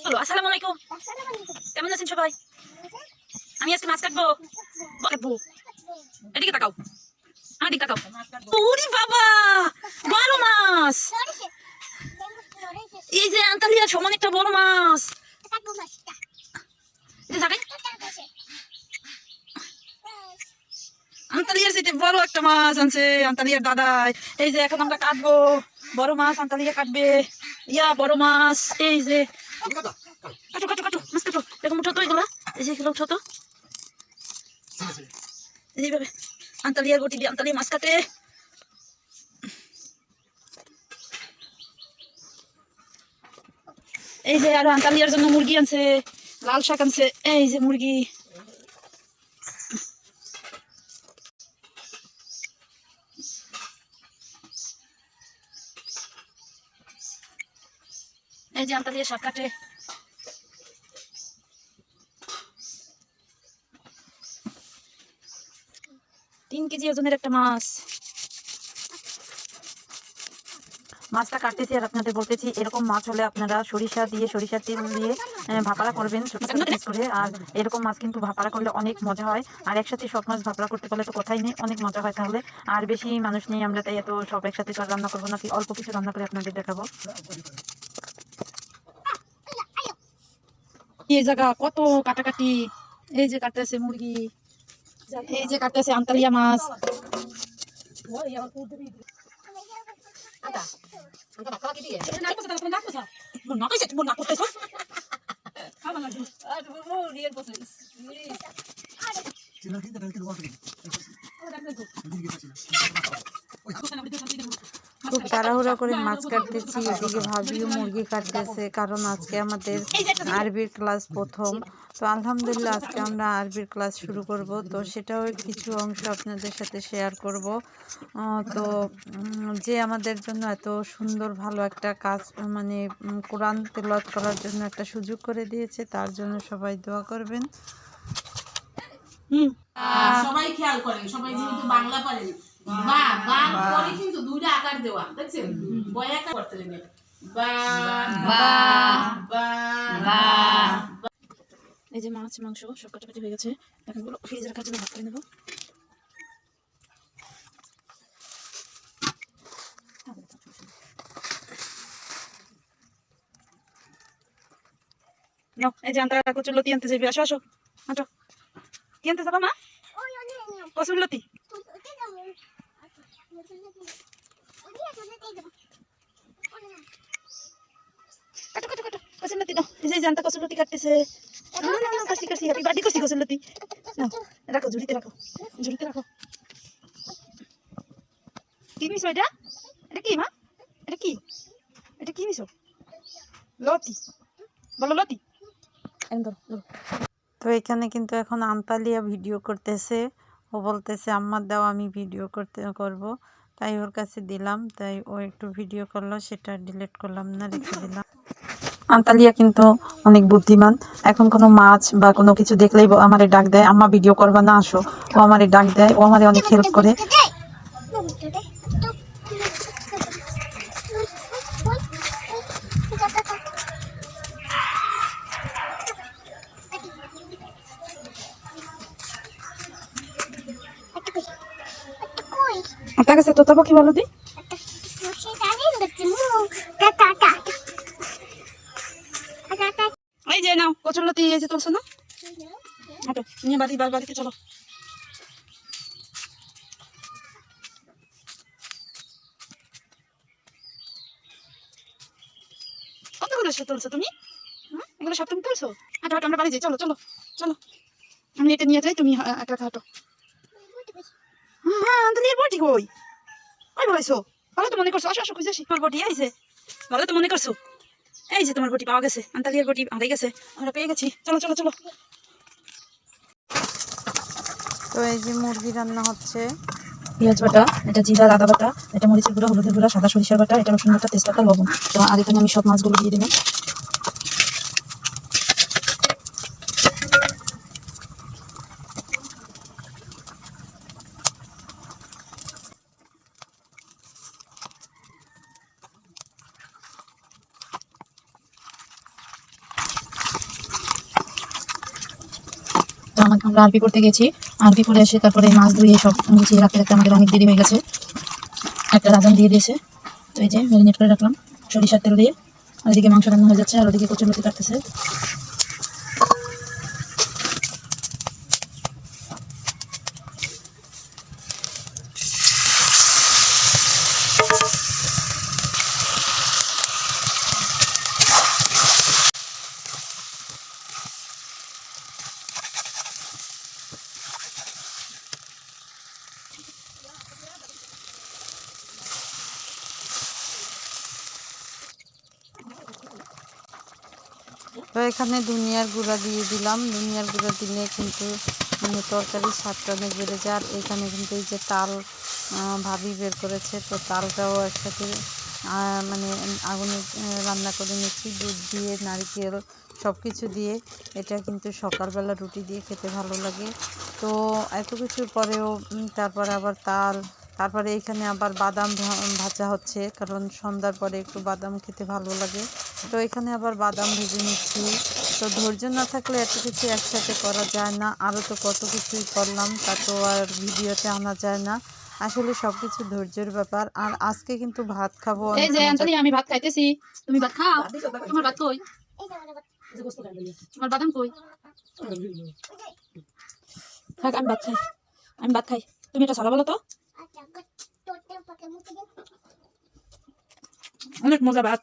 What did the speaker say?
বলো আসসালামু আলাইকুম। কেমন আছেন সবাই? আমি আজকে মাছ কাটবো। কাটবো, এদিকে তাকাও, এদিকে তাকাও। ওরে বাবা, বড় মাছ! এই যে আন্তালিয়ার সমান একটা বড় মাছ। আন্তালিয়ার সাথে বড় একটা মাছ আনছে আন্তালিয়ার দাদাই। এই যে এখন আমরা কাটবো বড় মাছ, আন্তালিয়া কাটবে। ইয়া বড় মাছ, এই যে কাটো কাটো কাটো মাছ কাটো। এরকম উঠো তো এগুলা, এই যে এগুলো উঠো তো এইভাবে। আন্তালিয়ার বটি দিয়ে আন্তালিয়া মাছ কাটে। এই যে আরো আন্তালিয়ার জন্য মুরগি আনছে, লাল শাক আনছে। এই যে মুরগি, এই যে আন্তালিয়া শাক কাটে। 3 কেজি ওজনের একটা মাছ। মাছটা কাটতেছি আর আপনাদের বলতেছি, এরকম মাছ হলে আপনারা সরিষা দিয়ে, সরিষার তেল দিয়ে ভাপাড়া করবেন ছোট ছোট পিস করে। আর এরকম মাছ কিন্তু ভাপাড়া করলে অনেক মজা হয়। আর একসাথে সব মাছ ভাপাড়া করতে পারলে তো কথাই নেই, অনেক মজা হয় তাহলে। আর বেশি মানুষ নেই আমরা, তাই এত সব একসাথে তো রান্না করবো নাকি, অল্প কিছু রান্না করে আপনাদের দেখাবো। এই জায়গা কত কাটাকাটি। এই যে কাটতেছে মুরগি, এই যে কাটতেছে আন্তালিয়া মাছ। খুব তাড়াহুড়া করে মাছ কাটতেছি, এদিকে ভাবিও মুরগি কাটতেছে, কারণ আজকে আমাদের আরবির ক্লাস প্রথম। তো আলহামদুলিল্লাহ আজকে আমরা আরবির ক্লাস শুরু করব, তো সেটাও কিছু অংশ আপনাদের সাথে শেয়ার করব। তো যে আমাদের জন্য এত সুন্দর ভালো একটা কাজ, মানে কোরআন তেলাওয়াত করার জন্য একটা সুযোগ করে দিয়েছে, তার জন্য সবাই দোয়া করবেন। সবাই খেয়াল করেন, সবাই যেহেতু বাংলা পারেন, বা বা পরে কিন্তু দুইটা আকার দেওয়া, দেখছেন? বয় আকার করতে হবে। বা বা বা বা। এই যে মাছ মাংস সব কাটাকাটি হয়ে গেছে, এখন গুলো ফ্রিজে রাখার জন্য ভাত করে নেবো। এই যে আন্তা কচুরলতি আনতে যাবি, আসো আসো হাঁটো। কি আনতে যাবা মা? কচুরলতি। কাটো কাটো কাটো কচুরলতি দাও। এই যে আন্তা কচুরলতি কাটতেছে। কাশি কাশি হ্যাপি বার্থডে করছি কচুরলতি। নাও রাখো, ঝুড়িতে রাখো, ঝুড়িতে রাখো। কি মিশো এটা? এটা কি মা? এটা কি? এটা কি মিশো? লতি বলো, লতি। তো এখানে কিন্তু এখন আন্তালিয়া ভিডিও করতেছে, ও বলতেছে আম্মার দাও আমি ভিডিও করব, তাই ওর কাছে দিলাম, তাই ও একটু ভিডিও করলো, সেটা ডিলিট করলাম না, রেখে দিলাম। আন্তালিয়া কিন্তু অনেক বুদ্ধিমান, এখন কোনো মাছ বা কোনো কিছু দেখলেই আমারে ডাক দেয়, আম্মা ভিডিও করবা না, আসো। ও আমারে ডাক দেয়, ও আমারে অনেক হেল্প করে। আপনার কাছে তোতা পাখি বলো দি। এই যে নাও কচুরলতি, এই যে তুলছো না, হাঁটো নিয়ে বাড়িতে চলো। কতগুলো সে তুলছো তুমি? এগুলো সব তুমি তুলছো? হাঁটো হাঁটো আমরা বাড়ি যাই, চলো চলো চলো। আমি এটা নিয়ে যাই, তুমি একা একা হাঁটো। হ্যাঁ আন্তালিয়ার বটি কই? কই বলাইছো? ভালো তো মনে করছো, আসো আসো খুঁজে আসি। তোমার বটি আইছে, ভালো তো মনে করছো। এই যে তোমার বটি পাওয়া গেছে, আন্তালিয়ার বটি হারিয়ে গেছে, আমরা পেয়ে গেছি। চলো চলো চলো। তো এই যে মুরগি রান্না হচ্ছে। পেঁয়াজ বাটা, এটা জিরা আদা বাটা, এটা মরিচের গুঁড়া, হলুদের গুঁড়া, সাদা সরিষার বাটা, এটা রসুন বাটা, তেজপাতা, লবণ। তো আর এখানে আমি সব মাছগুলো দিয়ে দিলাম। আমরা আরবি করতে গেছি, আরবি করে এসে তারপরে মাছ ধুয়ে সব গুছিয়ে রাখতে রাখতে আমাদের অনেক দেরি হয়ে গেছে। একটা রাজান দিয়ে দিয়েছে, তো এই যে ম্যারিনেট করে রাখলাম সরিষার তেল দিয়ে। আর এদিকে মাংস রান্না হয়ে যাচ্ছে, আর ওদিকে কচুরলতি কাটতেছে। তো এখানে ধনিয়ার গুঁড়া দিয়ে দিলাম। ধনিয়ার গুঁড়া দিলে কিন্তু তরকারির স্বাদটা অনেক বেড়ে যায়। আর এখানে কিন্তু এই যে তাল ভাবি বের করেছে, তো তালটাও একসাথে মানে আগুনে রান্না করে নিচ্ছি, দুধ দিয়ে নারকেল সব কিছু দিয়ে। এটা কিন্তু সকালবেলা রুটি দিয়ে খেতে ভালো লাগে। তো এত কিছুর পরেও তারপরে আবার তারপরে এখানে আবার বাদাম ভাজা হচ্ছে, কারণ সন্ধ্যার পরে একটু বাদাম খেতে ভালো লাগে। তো এখানে আবার বাদাম ভেজে নিচ্ছি। তো ধৈর্য না থাকলে এত কিছু একসাথে করা যায় না। আরও তো কত কিছুই করলাম, তা তো আর ভিডিওতে আনা যায় না। আসলে সব কিছু ধৈর্যের ব্যাপার। আর আজকে কিন্তু ভাত খাবো এই অনেক যে মজা। আন্টালি, আমি ভাত খাইতেছি, তুমি ভাত খাও। তোমার ভাত কই? তোমার বাদাম কই? থাক, আমি ভাত খাই, আমি ভাত খাই। তুমি এটা সারা বলো তো। অনেক মজা ভাত।